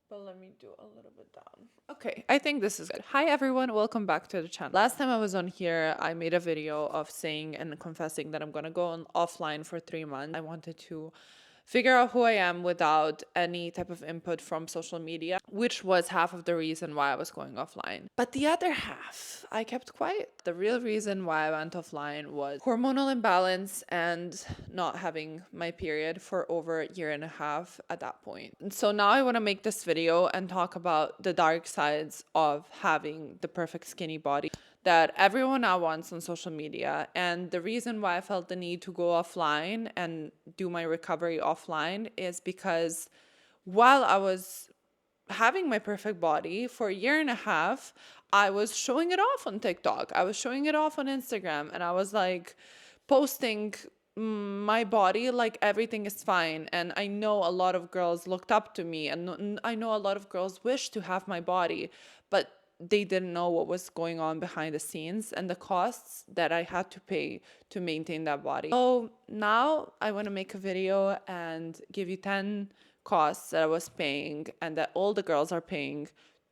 But let me do a little bit down. Okay, I think this is good. Hi everyone, welcome back to the channel. Last time I was on here, I made a video of saying and confessing that I'm gonna go on offline for 3 months. I wanted to figure out who I am without any type of input from social media, which was half of the reason why I was going offline. But the other half, I kept quiet. The real reason why I went offline was hormonal imbalance and not having my period for over a year and a half at that point. And so now I want to make this video and talk about the dark sides of having the perfect skinny body that everyone now wants on social media. And the reason why I felt the need to go offline and do my recovery offline is because while I was having my perfect body for a year and a half, I was showing it off on TikTok. I was showing it off on Instagram, and I was like posting my body like everything is fine. And I know a lot of girls looked up to me, and I know a lot of girls wish to have my body, but they didn't know what was going on behind the scenes and the costs that I had to pay to maintain that body. So now I want to make a video and give you 10 costs that I was paying and that all the girls are paying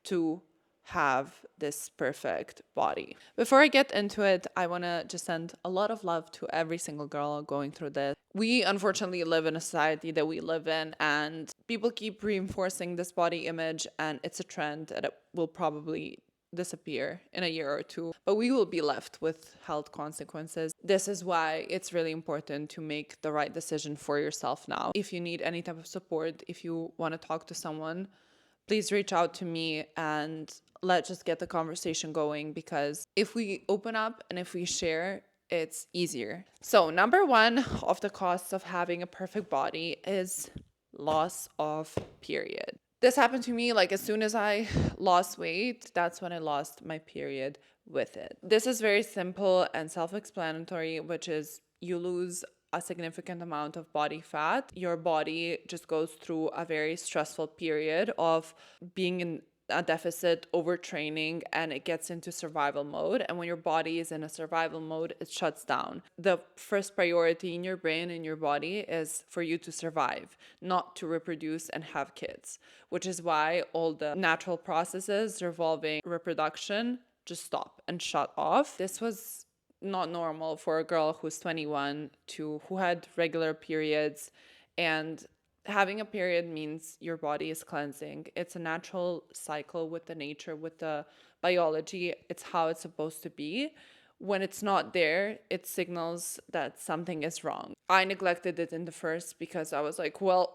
to have this perfect body. Before I get into it, I want to just send a lot of love to every single girl going through this. We unfortunately live in a society that we live in, and people keep reinforcing this body image, and it's a trend that it will probably disappear in a year or two, but we will be left with health consequences. This is why it's really important to make the right decision for yourself now. If you need any type of support, if you want to talk to someone, please reach out to me and let's just get the conversation going, because if we open up and if we share, it's easier. So number one of the costs of having a perfect body is loss of period. This happened to me like as soon as I lost weight, that's when I lost my period with it. This is very simple and self-explanatory, which is you lose a significant amount of body fat. Your body just goes through a very stressful period of being in a deficit, overtraining, and it gets into survival mode. And when your body is in a survival mode, it shuts down. The first priority in your brain and your body is for you to survive, not to reproduce and have kids, which is why all the natural processes revolving reproduction just stop and shut off. This was not normal for a girl who's 21 who had regular periods, and having a period means your body is cleansing. It's a natural cycle with the nature, with the biology. It's how it's supposed to be. When it's not there, it signals that something is wrong. I neglected it in the first because I was like, well,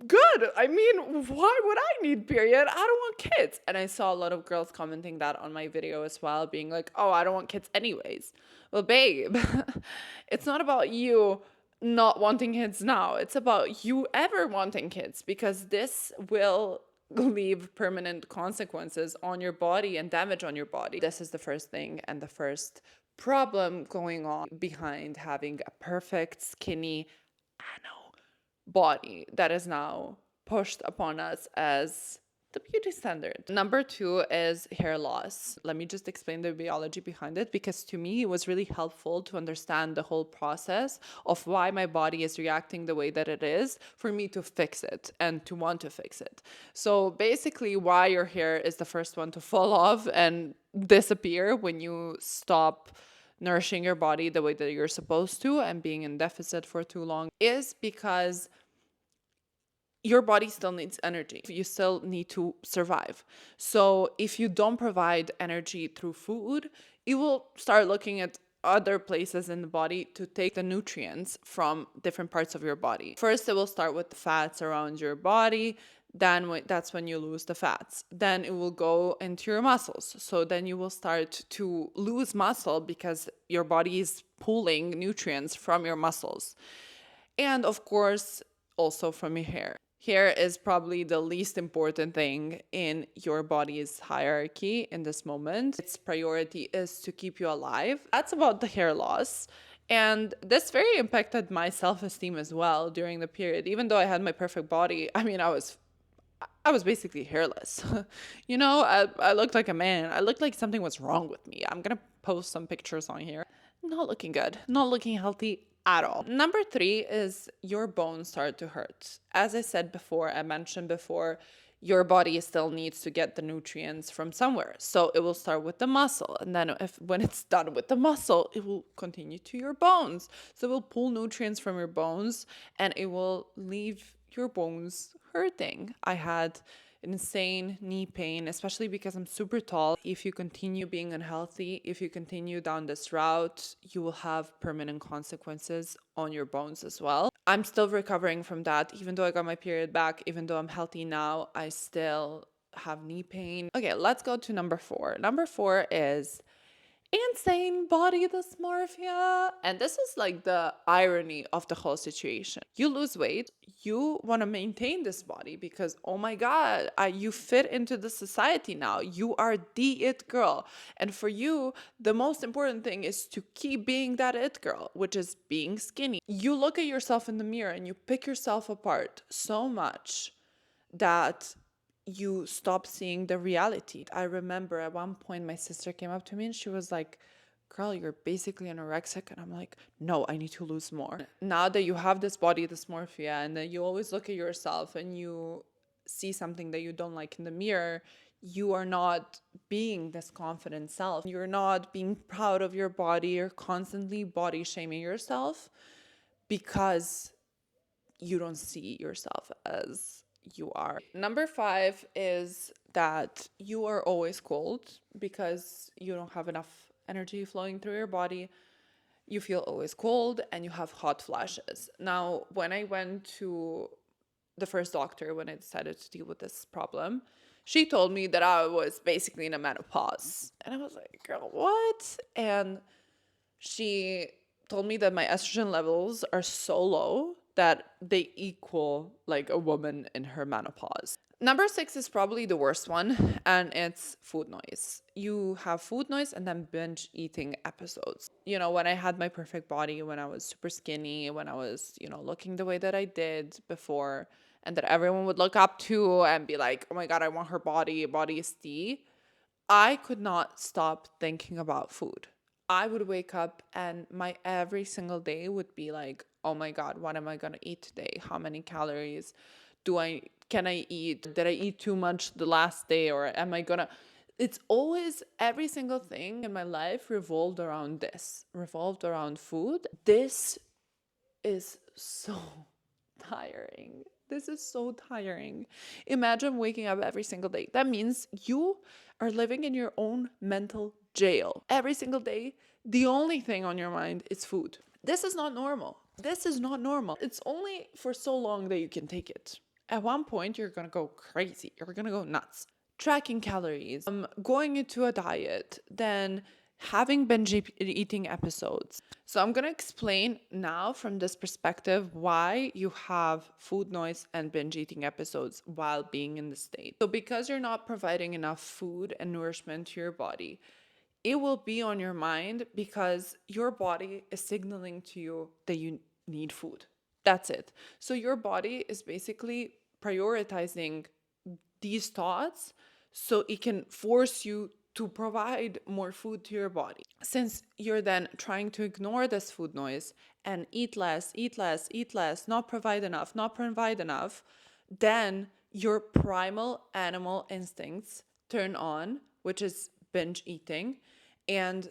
good. I mean, why would I need period? I don't want kids. And I saw a lot of girls commenting that on my video as well, being like, oh, I don't want kids anyways. Well, babe, it's not about you not wanting kids now. It's about you ever wanting kids, because this will leave permanent consequences on your body and damage on your body. This is the first thing and the first problem going on behind having a perfect, skinny, body that is now pushed upon us as the beauty standard. Number two is hair loss. Let me just explain the biology behind it, because to me it was really helpful to understand the whole process of why my body is reacting the way that it is, for me to fix it and to want to fix it. So basically, why your hair is the first one to fall off and disappear when you stop nourishing your body the way that you're supposed to and being in deficit for too long, is because your body still needs energy. You still need to survive. So if you don't provide energy through food, you will start looking at other places in the body to take the nutrients from different parts of your body. First, it will start with the fats around your body. Then that's when you lose the fats. Then it will go into your muscles. So then you will start to lose muscle because your body is pulling nutrients from your muscles. And of course, also from your hair. Hair is probably the least important thing in your body's hierarchy in this moment. Its priority is to keep you alive. That's about the hair loss. And this very impacted my self-esteem as well during the period. Even though I had my perfect body, I mean, I was basically hairless. I looked like a man. I looked like something was wrong with me. I'm gonna post some pictures on here. Not looking good. Not looking healthy at all. Number 3 is your bones start to hurt. As I said before, I mentioned before, your body still needs to get the nutrients from somewhere. So it will start with the muscle. And then when it's done with the muscle, it will continue to your bones. So it will pull nutrients from your bones and it will leave your bones hurting. I had insane knee pain, especially because I'm super tall. If you continue being unhealthy, if you continue down this route, you will have permanent consequences on your bones as well. I'm still recovering from that. Even though I got my period back, even though I'm healthy now, I still have knee pain. Okay, let's go to number 4. Number 4 is insane body dysmorphia. And this is like the irony of the whole situation. You lose weight, you want to maintain this body because, oh my God, you fit into the society now. You are the it girl. And for you, the most important thing is to keep being that it girl, which is being skinny. You look at yourself in the mirror and you pick yourself apart so much that you stop seeing the reality. I remember at one point my sister came up to me and she was like, girl, you're basically anorexic. And I'm like, no, I need to lose more. Now that you have this body dysmorphia and that you always look at yourself and you see something that you don't like in the mirror, you are not being this confident self. You're not being proud of your body. You're constantly body shaming yourself because you don't see yourself as you are. Number 5 is that you are always cold because you don't have enough energy flowing through your body. You feel always cold and you have hot flashes. Now, when I went to the first doctor, when I decided to deal with this problem, she told me that I was basically in a menopause. And I was like, girl, what? And she told me that my estrogen levels are so low that they equal like a woman in her menopause. Number 6 is probably the worst one, and it's food noise. You have food noise and then binge eating episodes. You know, when I had my perfect body, when I was super skinny, when I was, looking the way that I did before, and that everyone would look up to and be like, oh my God, I want her body is tea. I could not stop thinking about food. I would wake up and my every single day would be like, oh my God, what am I gonna eat today? How many calories can I eat? Did I eat too much the last day, or am I gonna? It's always every single thing in my life revolved around food. This is so tiring. This is so tiring. Imagine waking up every single day. That means you are living in your own mental jail. Every single day, the only thing on your mind is food. This is not normal. This is not normal. It's only for so long that you can take it. At one point, you're gonna go crazy. You're gonna go nuts. Tracking calories, going into a diet, then having binge eating episodes. So I'm going to explain now from this perspective why you have food noise and binge eating episodes while being in the state. So because you're not providing enough food and nourishment to your body, it will be on your mind because your body is signaling to you that you need food. That's it. So your body is basically prioritizing these thoughts so it can force you to provide more food to your body. Since you're then trying to ignore this food noise and eat less, not provide enough, then your primal animal instincts turn on, which is binge eating, and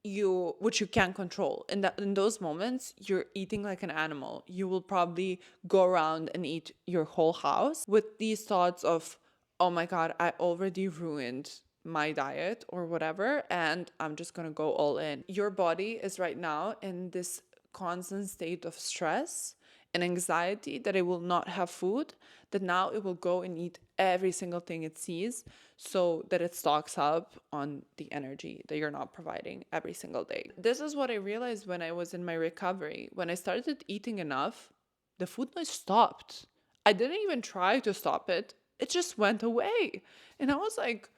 which you can't control. In those moments, you're eating like an animal. You will probably go around and eat your whole house with these thoughts of, oh my God, I already ruined my diet or whatever, and I'm just gonna go all in. Your body is right now in this constant state of stress and anxiety that it will not have food, that now it will go and eat every single thing it sees so that it stocks up on the energy that you're not providing every single day. This is what I realized when I was in my recovery. When I started eating enough, the food noise stopped. I didn't even try to stop it. It just went away. And I was like,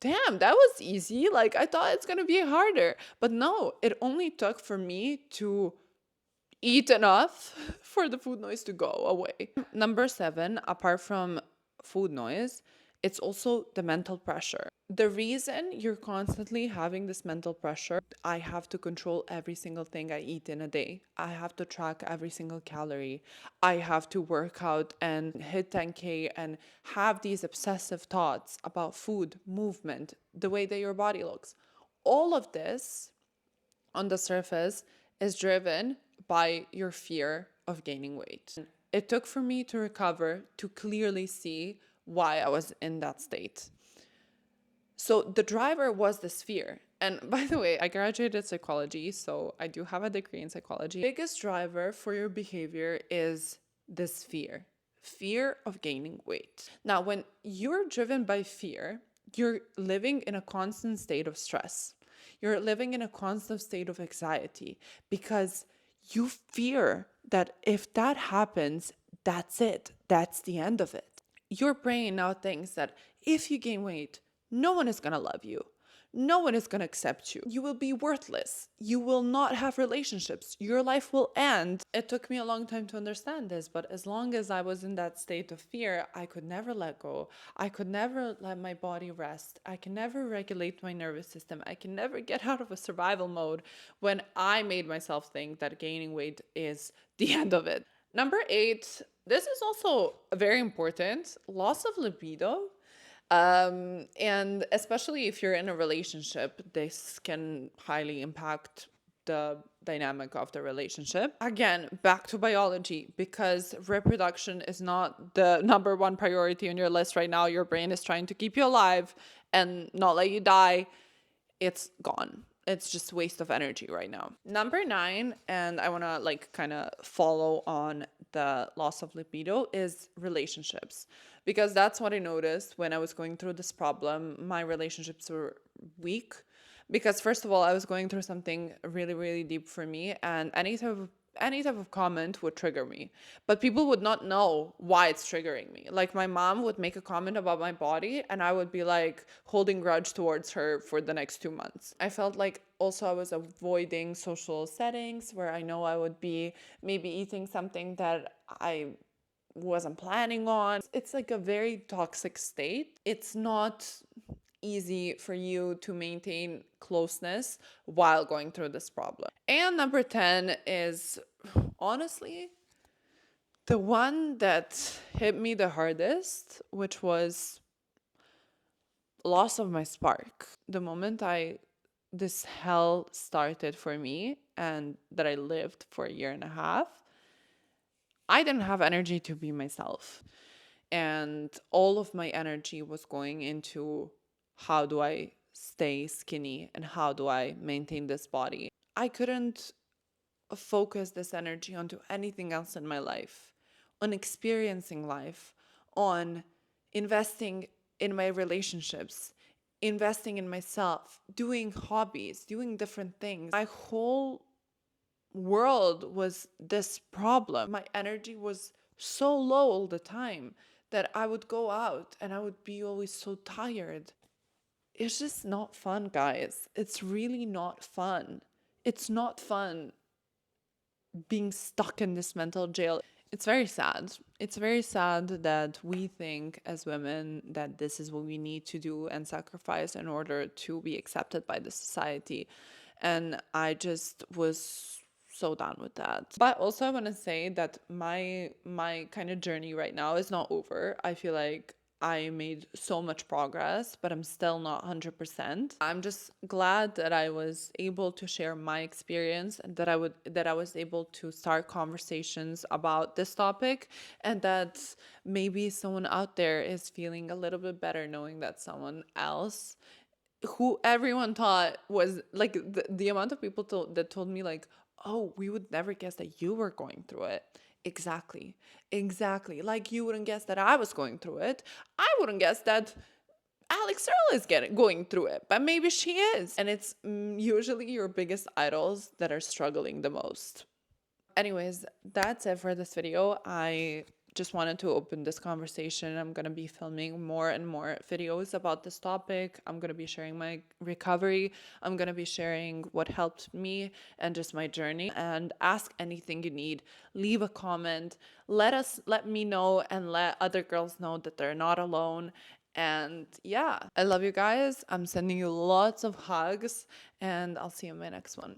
damn, that was easy. Like, I thought it's gonna be harder. But no, it only took for me to eat enough for the food noise to go away. Number 7, apart from food noise, It's also the mental pressure. The reason you're constantly having this mental pressure, I have to control every single thing I eat in a day. I have to track every single calorie. I have to work out and hit 10K and have these obsessive thoughts about food, movement, the way that your body looks. All of this on the surface is driven by your fear of gaining weight. It took for me to recover to clearly see why I was in that state. So the driver was this fear. And by the way, I graduated psychology, so I do have a degree in psychology. The biggest driver for your behavior is this fear of gaining weight. Now, when you're driven by fear, you're living in a constant state of stress. You're living in a constant state of anxiety because you fear that if that happens, that's it. That's the end of it. Your brain now thinks that if you gain weight, no one is going to love you. No one is going to accept you. You will be worthless. You will not have relationships. Your life will end. It took me a long time to understand this, but as long as I was in that state of fear, I could never let go. I could never let my body rest. I can never regulate my nervous system. I can never get out of a survival mode when I made myself think that gaining weight is the end of it. Number 8, this is also very important, loss of libido. And especially if you're in a relationship, this can highly impact the dynamic of the relationship. Again, back to biology, because reproduction is not the number one priority on your list right now. Your brain is trying to keep you alive and not let you die. It's gone. It's just waste of energy right now. Number 9, and I want to kind of follow on the loss of libido, is relationships. Because that's what I noticed when I was going through this problem. My relationships were weak because first of all, I was going through something really, really deep for me, and any type of comment would trigger me, but people would not know why it's triggering me. Like my mom would make a comment about my body and I would be like holding grudge towards her for the next 2 months. I felt like also I was avoiding social settings where I know I would be maybe eating something that I wasn't planning on. It's like a very toxic state. It's not easy for you to maintain closeness while going through this problem. And number 10 is honestly the one that hit me the hardest, which was loss of my spark. The moment this hell started for me and that I lived for a year and a half, I didn't have energy to be myself. And all of my energy was going into how do I stay skinny and how do I maintain this body. I couldn't focus this energy onto anything else in my life, on experiencing life, on investing in my relationships, investing in myself, doing hobbies, doing different things. My whole world was this problem. My energy was so low all the time that I would go out and I would be always so tired. It's just not fun, guys. It's really not fun. It's not fun being stuck in this mental jail. It's very sad. It's very sad that we think as women that this is what we need to do and sacrifice in order to be accepted by the society. And I just was so done with that. But also I want to say that my kind of journey right now is not over. I feel like I made so much progress, but I'm still not 100%. I'm just glad that I was able to share my experience and that I was able to start conversations about this topic, and that maybe someone out there is feeling a little bit better knowing that someone else who everyone thought was like the amount of people that told me like, oh, we would never guess that you were going through it. Exactly. Like you wouldn't guess that I was going through it. I wouldn't guess that Alex Earl is going through it, but maybe she is. And it's usually your biggest idols that are struggling the most. Anyways, that's it for this video. I just wanted to open this conversation. I'm going to be filming more and more videos about this topic. I'm going to be sharing my recovery. I'm going to be sharing what helped me and just my journey. And ask anything you need. Leave a comment. Let me know and let other girls know that they're not alone. And yeah, I love you guys. I'm sending you lots of hugs, and I'll see you in my next one.